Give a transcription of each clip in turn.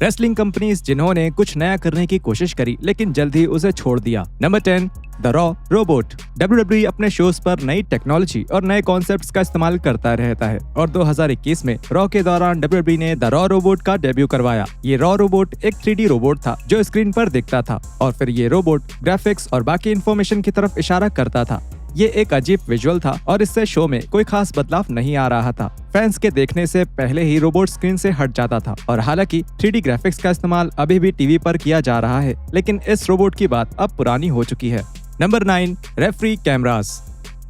Wrestling companies जिन्होंने कुछ नया करने की कोशिश करी लेकिन जल्द ही उसे छोड़ दिया। Number 10, the raw robot. WWE अपने शोज पर नई टेक्नोलॉजी और नए कॉन्सेप्ट्स का इस्तेमाल करता रहता है और 2021 में रॉ के दौरान WWE ने द रॉ रोबोट का डेब्यू करवाया। ये रॉ रोबोट एक 3D रोबोट था जो स्क्रीन पर दिखता था और फिर ये रोबोट ग्राफिक्स और बाकी इंफॉर्मेशन की तरफ इशारा करता था। ये एक अजीब विजुअल था और इससे शो में कोई खास बदलाव नहीं आ रहा था। फैंस के देखने से पहले ही रोबोट स्क्रीन से हट जाता था और हालांकि 3D ग्राफिक्स का इस्तेमाल अभी भी टीवी पर किया जा रहा है, लेकिन इस रोबोट की बात अब पुरानी हो चुकी है। Number 9, referee cameras.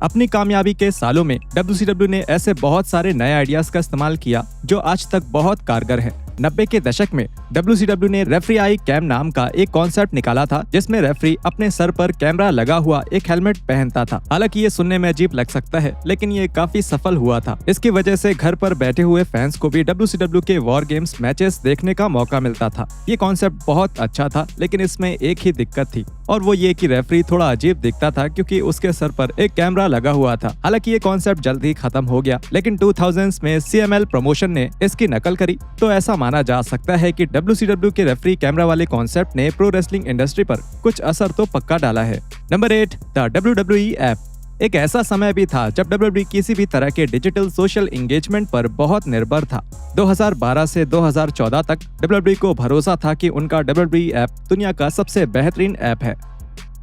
अपनी कामयाबी के सालों में WCW ने ऐसे बहुत सारे नए आइडियाज का इस्तेमाल किया जो आज तक बहुत कारगर है। 90 के दशक में WCW ने रेफरी आई कैम नाम का एक कॉन्सेप्ट निकाला था जिसमें रेफरी अपने सर पर कैमरा लगा हुआ एक हेलमेट पहनता था। हालांकि ये सुनने में अजीब लग सकता है, लेकिन ये काफी सफल हुआ था। इसकी वजह से घर पर बैठे हुए फैंस को भी WCW के वॉर गेम्स मैचेस देखने का मौका मिलता था। ये कॉन्सेप्ट बहुत अच्छा था, लेकिन इसमें एक ही दिक्कत थी और वो ये कि रेफरी थोड़ा अजीब दिखता था क्योंकि उसके सर पर एक कैमरा लगा हुआ था। हालांकि ये कॉन्सेप्ट जल्द ही खत्म हो गया, लेकिन 2000s में CML प्रमोशन ने इसकी नकल करी, तो ऐसा माना जा सकता है कि WCW के रेफरी कैमरा वाले कॉन्सेप्ट ने प्रो रेसलिंग इंडस्ट्री पर कुछ असर तो पक्का डाला है। Number 8, the WWE app. एक ऐसा समय भी था जब WWE किसी भी तरह के डिजिटल सोशल एंगेजमेंट पर बहुत निर्भर था। 2012 से 2014 तक WWE को भरोसा था कि उनका WWE ऐप दुनिया का सबसे बेहतरीन ऐप है।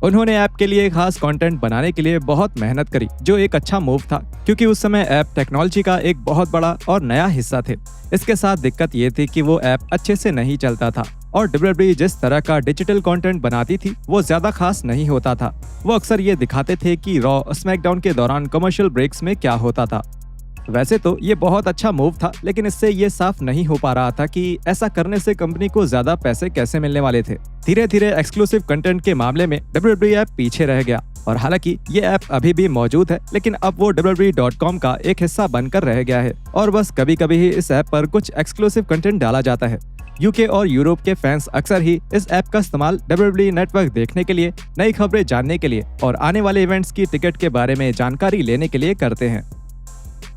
उन्होंने ऐप के लिए खास कंटेंट बनाने के लिए बहुत मेहनत करी, जो एक अच्छा मूव था क्योंकि उस समय ऐप टेक्नोलॉजी का एक बहुत बड़ा और नया हिस्सा थे। इसके साथ दिक्कत ये थी कि वो ऐप अच्छे से नहीं चलता था और WWE जिस तरह का डिजिटल कंटेंट बनाती थी वो ज्यादा खास नहीं होता था। वो अक्सर ये दिखाते थे कि रॉ स्मैकडाउन के दौरान कमर्शियल ब्रेक्स में क्या होता था। वैसे तो ये बहुत अच्छा मूव था, लेकिन इससे ये साफ नहीं हो पा रहा था कि ऐसा करने से कंपनी को ज्यादा पैसे कैसे मिलने वाले थे। धीरे धीरे एक्सक्लूसिव कंटेंट के मामले में WWE ऐप पीछे रह गया और हालांकि ये ऐप अभी भी मौजूद है, लेकिन अब वो WWE.com का एक हिस्सा बनकर रह गया है और बस कभी कभी ही इस ऐप पर कुछ एक्सक्लूसिव कंटेंट डाला जाता है। UK और यूरोप के फैंस अक्सर ही इस ऐप का इस्तेमाल WWE नेटवर्क देखने के लिए, नई खबरें जानने के लिए और आने वाले इवेंट्स की टिकट के बारे में जानकारी लेने के लिए करते हैं।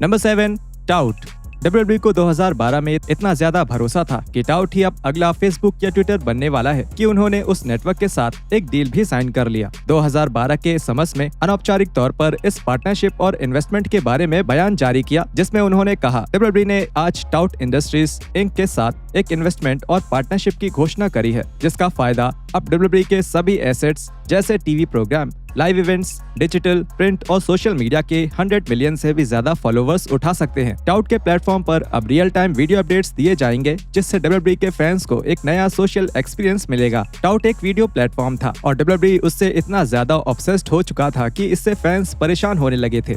Number 7, taut. WWE को 2012 में इतना ज्यादा भरोसा था कि टाउट ही अब अगला फेसबुक या ट्विटर बनने वाला है कि उन्होंने उस नेटवर्क के साथ एक डील भी साइन कर लिया। 2012 के समस में अनौपचारिक तौर पर इस पार्टनरशिप और इन्वेस्टमेंट के बारे में बयान जारी किया, जिसमें उन्होंने कहा WWE ने आज टाउट इंडस्ट्रीज इंक के साथ एक इन्वेस्टमेंट और पार्टनरशिप की घोषणा करी है, जिसका फायदा अब WWE के सभी एसेट्स जैसे TV program, live events, digital, print और सोशल मीडिया के 100 मिलियन से भी ज्यादा फॉलोवर्स उठा सकते हैं। टाउट के प्लेटफॉर्म पर अब रियल टाइम वीडियो अपडेट्स दिए जाएंगे, जिससे WWE के फैंस को एक नया सोशल एक्सपीरियंस मिलेगा। टाउट एक वीडियो प्लेटफॉर्म था और WWE उससे इतना ज्यादा ऑब्सेस्ड हो चुका था कि इससे फैंस परेशान होने लगे थे।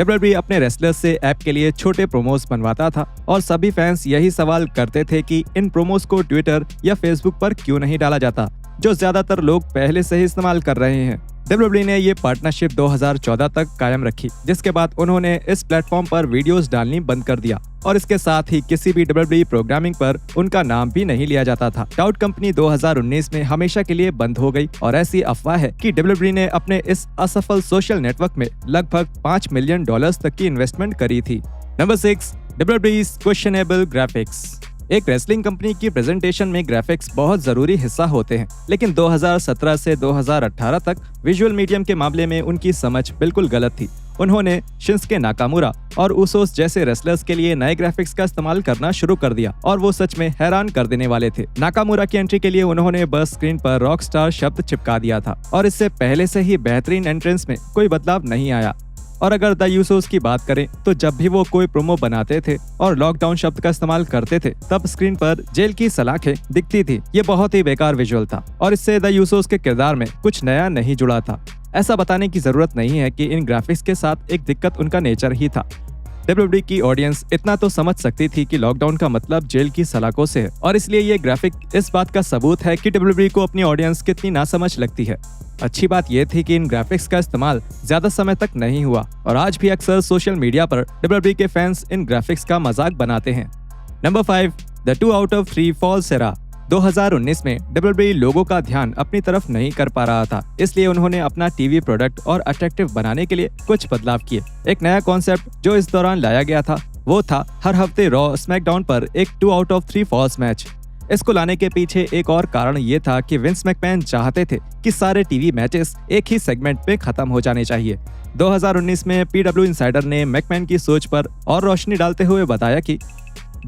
WWE अपने रेसलर्स से ऐप के लिए छोटे प्रोमोस बनवाता था और सभी फैंस यही सवाल करते थे कि इन प्रोमोस को ट्विटर या फेसबुक पर क्यों नहीं डाला जाता, जो ज्यादातर लोग पहले से ही इस्तेमाल कर रहे हैं। WWE ने ये पार्टनरशिप 2014 तक कायम रखी, जिसके बाद उन्होंने इस प्लेटफॉर्म पर वीडियोस डालनी बंद कर दिया और इसके साथ ही किसी भी WWE प्रोग्रामिंग पर उनका नाम भी नहीं लिया जाता था। टाउट कंपनी 2019 में हमेशा के लिए बंद हो गई और ऐसी अफवाह है कि WWE ने अपने इस असफल सोशल नेटवर्क में लगभग $5 मिलियन तक की इन्वेस्टमेंट करी थी। Number 6, WWE's questionable graphics. एक रेसलिंग कंपनी की प्रेजेंटेशन में ग्राफिक्स बहुत जरूरी हिस्सा होते हैं, लेकिन 2017 से 2018 तक विजुअल मीडियम के मामले में उनकी समझ बिल्कुल गलत थी। उन्होंने शिंसुके नाकामुरा और उसोस जैसे रेसलर्स के लिए नए ग्राफिक्स का इस्तेमाल करना शुरू कर दिया और वो सच में हैरान कर देने वाले थे। नाकामुरा की एंट्री के लिए उन्होंने बस स्क्रीन पर रॉक स्टार शब्द चिपका दिया था और इससे पहले से ही बेहतरीन एंट्रेंस में कोई बदलाव नहीं आया। और अगर द यूसोस की बात करें तो जब भी वो कोई प्रोमो बनाते थे और लॉकडाउन शब्द का इस्तेमाल करते थे, तब स्क्रीन पर जेल की सलाखें दिखती थी। ये बहुत ही बेकार विजुअल था और इससे द यूसोस के किरदार में कुछ नया नहीं जुड़ा था। ऐसा बताने की जरूरत नहीं है कि इन ग्राफिक्स के साथ एक दिक्कत उनका नेचर ही था। WWE की ऑडियंस इतना तो समझ सकती थी कि लॉकडाउन का मतलब जेल की सलाखों से है और इसलिए ये ग्राफिक इस बात का सबूत है कि WWE को अपनी ऑडियंस कितनी नासमझ लगती है। अच्छी बात यह थी कि इन ग्राफिक्स का इस्तेमाल ज्यादा समय तक नहीं हुआ और आज भी अक्सर सोशल मीडिया पर WWE के फैंस इन ग्राफिक्स का मजाक बनाते हैं। Number 5, the 2 out of 3 falls era. 2019 में WWE लोगों का ध्यान अपनी तरफ नहीं कर पा रहा था, इसलिए उन्होंने अपना टीवी प्रोडक्ट और अट्रैक्टिव बनाने के लिए कुछ बदलाव किए। एक नया कॉन्सेप्ट जो इस दौरान लाया गया था वो था हर हफ्ते रॉ स्मैकडाउन पर एक 2 out of 3 फॉल्स मैच। इसको लाने के पीछे एक और कारण ये था कि विंस मैकमैन चाहते थे कि सारे टीवी मैचेस एक ही सेगमेंट पे खत्म हो जाने चाहिए। 2019 में PW इनसाइडर ने मैकमैन की सोच पर और रोशनी डालते हुए बताया कि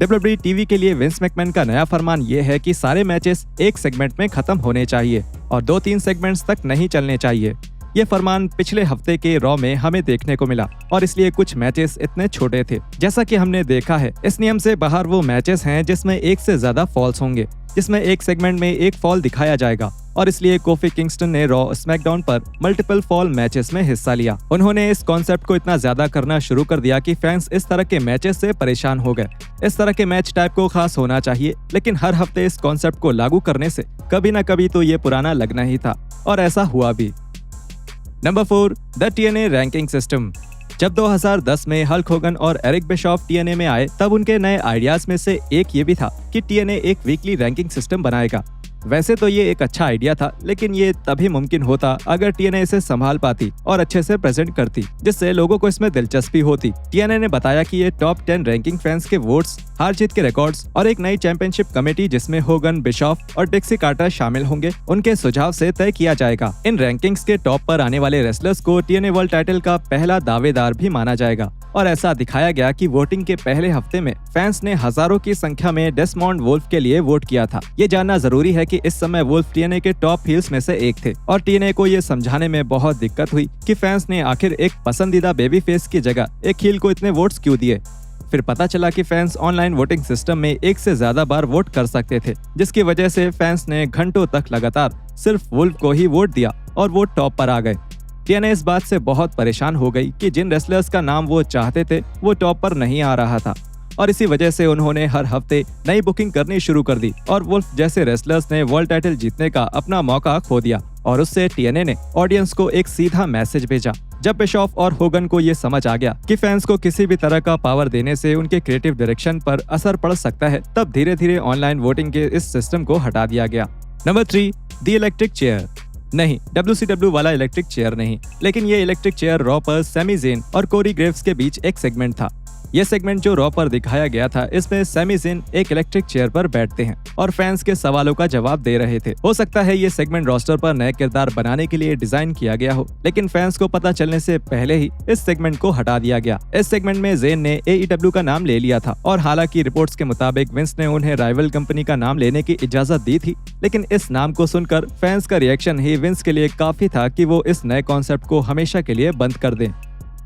WWE टीवी के लिए विंस मैकमैन का नया फरमान ये है कि सारे मैचेस एक सेगमेंट में खत्म होने चाहिए और 2-3 सेगमेंट्स तक नहीं चलने चाहिए। ये फरमान पिछले हफ्ते के रॉ में हमें देखने को मिला और इसलिए कुछ मैचेस इतने छोटे थे। जैसा कि हमने देखा है, इस नियम से बाहर वो मैचेस हैं जिसमें एक से ज्यादा फॉल्स होंगे, जिसमें एक सेगमेंट में एक फॉल दिखाया जाएगा और इसलिए कोफी किंगस्टन ने रॉ स्मैकडाउन पर मल्टीपल फॉल मैचेस में हिस्सा लिया। उन्होंने इस कॉन्सेप्ट को इतना ज्यादा करना शुरू कर दिया कि फैंस इस तरह के मैचेस से परेशान हो गए। इस तरह के मैच टाइप को खास होना चाहिए, लेकिन हर हफ्ते इस कॉन्सेप्ट को लागू करने से कभी न कभी तो ये पुराना लगना ही था और ऐसा हुआ भी। Number 4, the TNA ranking system. जब 2010 में हल्क होगन और एरिक बिशॉफ TNA में आए, तब उनके नए आइडियाज में से एक ये भी था कि TNA एक वीकली रैंकिंग सिस्टम बनाएगा। वैसे तो ये एक अच्छा आइडिया था, लेकिन ये तभी मुमकिन होता अगर TNA इसे संभाल पाती और अच्छे से प्रेजेंट करती, जिससे लोगों को इसमें दिलचस्पी होती। TNA ने बताया कि ये टॉप 10 रैंकिंग फैंस के वोट्स, हार जीत के रिकॉर्ड्स और एक नई चैंपियनशिप कमेटी जिसमें होगन, बिशॉफ और डिक्सी कार्टर शामिल होंगे, उनके सुझाव से तय किया जाएगा। इन रैंकिंग्स के टॉप पर आने वाले रेसलर्स को TNA वर्ल्ड टाइटल का पहला दावेदार भी माना जाएगा और ऐसा दिखाया गया कि वोटिंग के पहले हफ्ते में फैंस ने हजारों की संख्या में डेस्मोंड वुल्फ के लिए वोट किया था। ये जानना जरूरी है कि इस समय वुल्फ TNA के टॉप हील्स में से एक थे और TNA को ये समझाने में बहुत दिक्कत हुई कि फैंस ने आखिर एक पसंदीदा बेबी फेस की जगह एक हील को इतने वोट्स क्यों दिए। फिर पता चला कि फैंस ऑनलाइन वोटिंग सिस्टम में एक से ज्यादा बार वोट कर सकते थे, जिसकी वजह से फैंस ने घंटों तक लगातार सिर्फ वुल्फ को ही वोट दिया और वो टॉप पर आ गए। TNA इस बात से बहुत परेशान हो गई कि जिन रेसलर्स का नाम वो चाहते थे वो टॉप पर नहीं आ रहा था और इसी वजह से उन्होंने हर हफ्ते नई बुकिंग करनी शुरू कर दी और वुल्फ जैसे रेसलर्स ने वर्ल्ड टाइटल जीतने का अपना मौका खो दिया और उससे TNA ने ऑडियंस को एक सीधा मैसेज भेजा। जब बिशॉफ और होगन को ये समझ आ गया कि फैंस को किसी भी तरह का पावर देने से उनके क्रिएटिव डायरेक्शन पर असर पड़ सकता है, तब धीरे धीरे ऑनलाइन वोटिंग के इस सिस्टम को हटा दिया गया। Number 3, the electric chair. नहीं, WCW वाला इलेक्ट्रिक चेयर नहीं, लेकिन ये इलेक्ट्रिक चेयर रॉ पर सैमी ज़ेन और कोरी ग्रेव्स के बीच एक सेगमेंट था। ये सेगमेंट जो रॉ पर दिखाया गया था, इसमें सैमी ज़ेन एक इलेक्ट्रिक चेयर पर बैठते हैं और फैंस के सवालों का जवाब दे रहे थे। हो सकता है ये सेगमेंट रोस्टर पर नए किरदार बनाने के लिए डिजाइन किया गया हो, लेकिन फैंस को पता चलने से पहले ही इस सेगमेंट को हटा दिया गया। इस सेगमेंट में ज़ेन ने AEW का नाम ले लिया था और हालांकि रिपोर्ट्स के मुताबिक विंस ने उन्हें राइवल कंपनी का नाम लेने की इजाजत दी थी, लेकिन इस नाम को सुनकर फैंस का रिएक्शन ही विंस के लिए काफी था कि वो इस नए कॉन्सेप्ट को हमेशा के लिए बंद कर दें।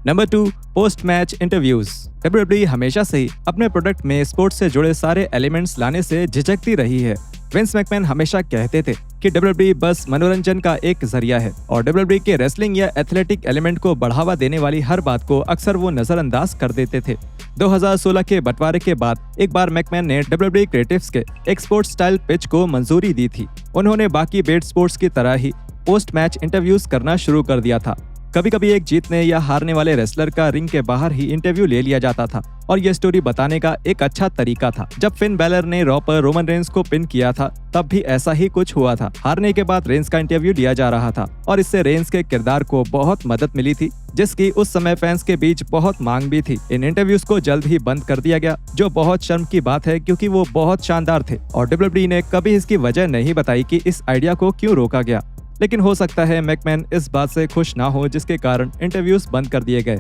Number 2, post match interviews. WWE हमेशा से ही अपने प्रोडक्ट में स्पोर्ट्स से जुड़े सारे एलिमेंट्स लाने से झिझकती रही है। विंस मैकमैन हमेशा कहते थे कि WWE बस मनोरंजन का एक जरिया है और WWE के रेसलिंग या एथलेटिक एलिमेंट को बढ़ावा देने वाली हर बात को अक्सर वो नजरअंदाज कर देते थे। 2016 के बंटवारे के बाद एक बार मैकमैन ने WWE क्रिएटिव्स के एक स्पोर्ट्स स्टाइल पिच को मंजूरी दी थी। उन्होंने बाकी बेट स्पोर्ट्स की तरह ही पोस्ट मैच इंटरव्यूज करना शुरू कर दिया था। कभी कभी एक जीतने या हारने वाले रेसलर का रिंग के बाहर ही इंटरव्यू ले लिया जाता था और यह स्टोरी बताने का एक अच्छा तरीका था। जब फिन बैलर ने रॉ पर रोमन रेंस को पिन किया था, तब भी ऐसा ही कुछ हुआ था। हारने के बाद रेंस का इंटरव्यू लिया जा रहा था और इससे रेंस के किरदार को बहुत मदद मिली थी, जिसकी उस समय फैंस के बीच बहुत मांग भी थी। इन इंटरव्यूज को जल्द ही बंद कर दिया गया, जो बहुत शर्म की बात है क्योंकि वो बहुत शानदार थे और WWE ने कभी इसकी वजह नहीं बताई कि इस आइडिया को क्यों रोका गया। लेकिन हो सकता है मैकमैन इस बात से खुश ना हो, जिसके कारण इंटरव्यूज बंद कर दिए गए।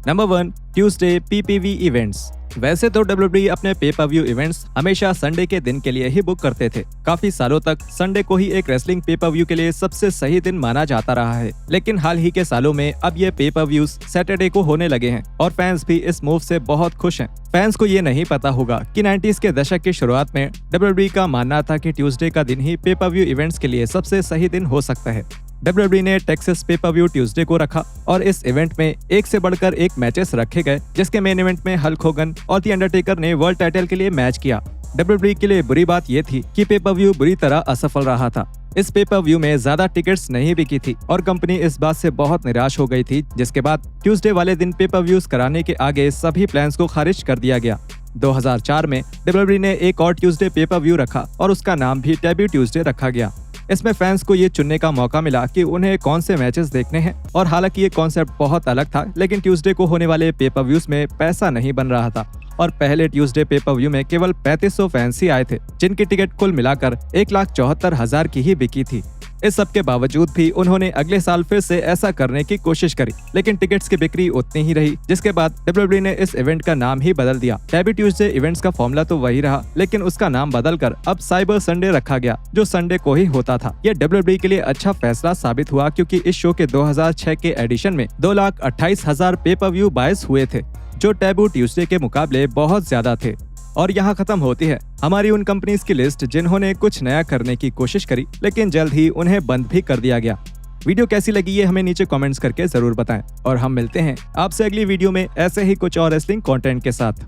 Number 1, Tuesday PPV events. वैसे तो WWE अपने पे पर व्यू इवेंट्स हमेशा संडे के दिन के लिए ही बुक करते थे। काफी सालों तक संडे को ही एक रेसलिंग पे पर व्यू के लिए सबसे सही दिन माना जाता रहा है, लेकिन हाल ही के सालों में अब ये पे पर व्यूज सैटरडे को होने लगे हैं और फैंस भी इस मूव से बहुत खुश हैं। फैंस को ये नहीं पता होगा कि 90s के दशक की शुरुआत में WWE का मानना था कि ट्यूसडे का दिन ही पे पर व्यू इवेंट्स के लिए सबसे सही दिन हो सकता है। WWE ने टेक्सास पे पर व्यू ट्यूसडे को रखा और इस इवेंट में एक से बढ़कर एक मैचेस रखे गए, जिसके मेन इवेंट में हल्क होगन और द अंडरटेकर ने वर्ल्ड टाइटल के लिए मैच किया। WWE के लिए बुरी बात ये थी कि पे पर व्यू बुरी तरह असफल रहा था। इस पे पर व्यू में ज्यादा टिकट्स नहीं बिकी थी और कंपनी इस बात से बहुत निराश हो गई थी, जिसके बाद ट्यूसडे वाले दिन पे पर व्यूज कराने के आगे सभी प्लान्स को खारिज कर दिया गया। 2004 में WWE ने एक और ट्यूसडे पे पर व्यू रखा और उसका नाम भी डेब्यू ट्यूसडे रखा गया। इसमें फैंस को ये चुनने का मौका मिला कि उन्हें कौन से मैचेस देखने हैं, और हालांकि ये कॉन्सेप्ट बहुत अलग था, लेकिन ट्यूसडे को होने वाले पेपर व्यूज में पैसा नहीं बन रहा था और पहले ट्यूसडे पेपर व्यू में केवल 3500 फैंस ही आए थे, जिनकी टिकट कुल मिलाकर 1,74,000 की ही बिकी थी। इस सब के बावजूद भी उन्होंने अगले साल फिर से ऐसा करने की कोशिश करी, लेकिन टिकट्स की बिक्री उतनी ही रही, जिसके बाद WWE ने इस इवेंट का नाम ही बदल दिया। टैबू ट्यूसडे इवेंट्स का फॉर्मूला तो वही रहा, लेकिन उसका नाम बदलकर अब साइबर संडे रखा गया, जो संडे को ही होता था। ये WWE के लिए अच्छा फैसला साबित हुआ, क्योंकि इस शो के 2006 के एडिशन में 2,28,000 पेपर व्यू बायस हुए थे, जो टैबू ट्यूसडे के मुकाबले बहुत ज्यादा थे। और यहाँ खत्म होती है हमारी उन कंपनीज की लिस्ट जिन्होंने कुछ नया करने की कोशिश करी, लेकिन जल्द ही उन्हें बंद भी कर दिया गया। वीडियो कैसी लगी ये हमें नीचे कमेंट्स करके जरूर बताएं, और हम मिलते हैं आपसे अगली वीडियो में ऐसे ही कुछ और रेसलिंग कंटेंट के साथ।